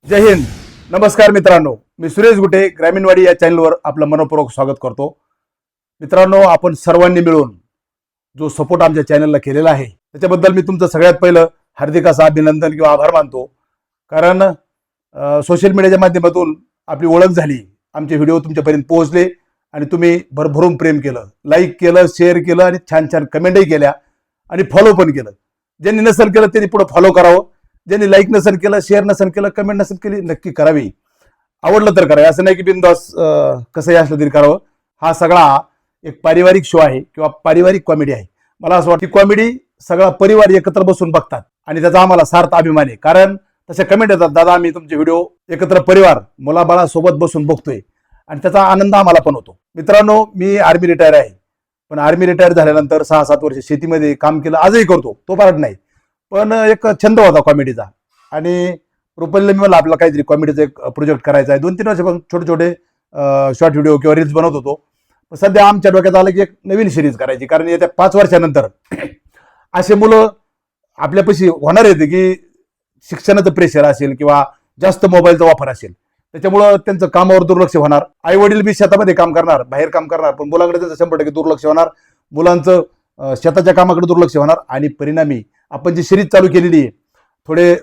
जय हिंद. नमस्कार मित्रांनो, मी सुरेश गुटे ग्रामीणवाडी या चॅनलवर आपलं मनपूर्वक स्वागत करतो. मित्रांनो, आपण सर्वांनी मिळून जो सपोर्ट आमच्या चॅनलला केलेला आहे त्याच्याबद्दल मी तुमचं सगळ्यात पहिलं हार्दिक असं अभिनंदन किंवा आभार मानतो. कारण सोशल मीडियाच्या माध्यमातून आपली ओळख झाली, आमचे व्हिडिओ तुमच्यापर्यंत पोहोचले आणि तुम्ही भरभरून प्रेम केलं, लाईक केलं, शेअर केलं आणि छान छान कमेंटही केल्या आणि फॉलो पण केलं. ज्यांनी नसेल केलं त्यांनी पुढे फॉलो करावं, ज्यांनी लाईक नसेल केलं, शेअर नसेल केलं, कमेंट नसेल केली, नक्की करावी. आवडलं तर करावं, असं नाही की बिनधास्त कसंही असलं तरी करावं. हा सगळा एक पारिवारिक शो आहे किंवा पारिवारिक कॉमेडी आहे. मला असं वाटतं की कॉमेडी सगळा परिवार एकत्र बसून बघतात आणि त्याचा आम्हाला सार्थ अभिमान आहे. कारण तशा कमेंट येतात, दादा आम्ही तुमचे व्हिडिओ एकत्र परिवार मुलाबाळासोबत बसून बघतोय आणि त्याचा आनंद आम्हाला पण होतो. मित्रांनो, मी आर्मी रिटायर आहे, पण आर्मी रिटायर झाल्यानंतर 6-7 वर्ष शेतीमध्ये काम केलं, आजही करतो, तो पार्ट नाही. पण एक छंद होता कॉमेडीचा आणि रुपल्ला मी मला आपला काहीतरी कॉमेडीचा एक प्रोजेक्ट करायचा आहे. 2-3 वर्षापासून छोटे छोटे शॉर्ट व्हिडिओ किंवा रील्स बनवत होतो. सध्या आमच्या डोक्यात आलं की एक नवीन सिरीज करायची, कारण येत्या 5 वर्षानंतर असे मुलं आपल्यापाशी होणार आहेत की शिक्षणाचं प्रेशर असेल किंवा जास्त मोबाईलचा वापर असेल, त्याच्यामुळं त्यांचं कामावर दुर्लक्ष होणार. आई वडील बी शेतामध्ये काम करणार, बाहेर काम करणार, पण मुलांकडे त्याचं 100% दुर्लक्ष होणार. मुलांचं शेताच्या कामाकडे दुर्लक्ष होणार आणि परिणामी आपण जी सिरीज चालू केलेली आहे, थोडे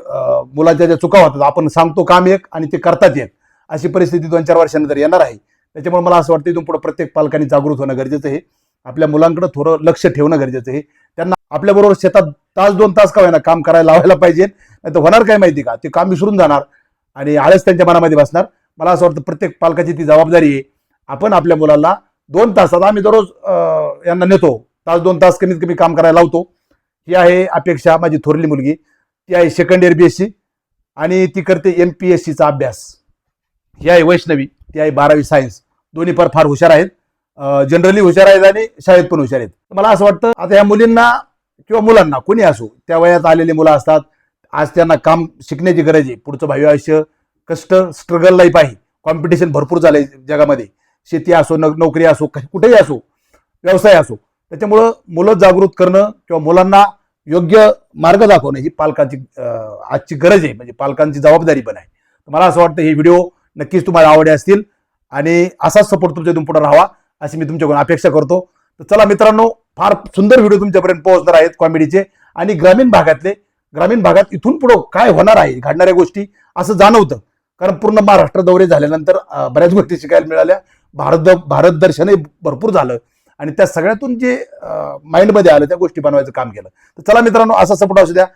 मुलांच्या ज्या चुका होतात, आपण सांगतो काम एक आणि ते करतात एक, अशी परिस्थिती 2-4 वर्षानंतर येणार आहे. त्याच्यामुळे मला असं वाटतं इथून पुढे प्रत्येक पालकांनी जागृत होणं गरजेचं आहे. आपल्या मुलांकडे थोडं लक्ष ठेवणं गरजेचं आहे. त्यांना आपल्याबरोबर शेतात 1-2 तास का होईना काम करायला लावायला पाहिजे. नाही तर होणार काय माहिती का, ते काम विसरून जाणार आणि आळस त्यांच्या मनामध्ये बसणार. मला असं वाटतं प्रत्येक पालकाची ती जबाबदारी आहे. आपण आपल्या मुलांना 2 तासात, आम्ही दररोज यांना नेतो, 1-2 तास कमीत कमी काम करायला लावतो. ही आहे अपेक्षा. माझी थोरली मुलगी, ती आहे 2nd इयर BSc आणि ती करते MPSCचा अभ्यास. ही आहे वैष्णवी, ती आहे 12वी सायन्स. दोन्ही फार हुशार आहेत, जनरली हुशार आहेत आणि शाळेत पण हुशार आहेत. मला असं वाटतं आता ह्या मुलींना किंवा मुलांना कोणी असो, त्या वयात आलेली मुलं असतात, आज त्यांना काम शिकण्याची गरज आहे. पुढचं भावी आयुष्य कष्ट, स्ट्रगल लाईफ आहे, कॉम्पिटिशन भरपूर झालंय जगामध्ये. शेती असो, नोकरी असो, कुठेही असो, व्यवसाय असो. त्याच्यामुळं मुलं जागृत करणं किंवा मुलांना योग्य मार्ग दाखवणं ही पालकांची आजची गरज आहे, म्हणजे पालकांची जबाबदारी पण आहे. मला असं वाटतं हे व्हिडिओ नक्कीच तुम्हाला आवडले असतील आणि असाच सपोर्ट तुमच्या इथून पुढे राहावा अशी मी तुमच्याकडून अपेक्षा करतो. तर चला मित्रांनो, फार सुंदर व्हिडिओ तुमच्यापर्यंत पोहोचणार आहेत कॉमेडीचे आणि ग्रामीण भागात इथून पुढे काय होणार आहे, घडणाऱ्या गोष्टी असं जाणवतं. कारण पूर्ण महाराष्ट्र दौरे झाल्यानंतर बऱ्याच गोष्टी शिकायला मिळाल्या. भारत दर्शनही भरपूर झालं आणि त्या सगळ्यातून जे माइंडमध्ये आलं त्या गोष्टी बनवायचं काम केलं. तर चला मित्रांनो, असा सपोर्ट असू द्या.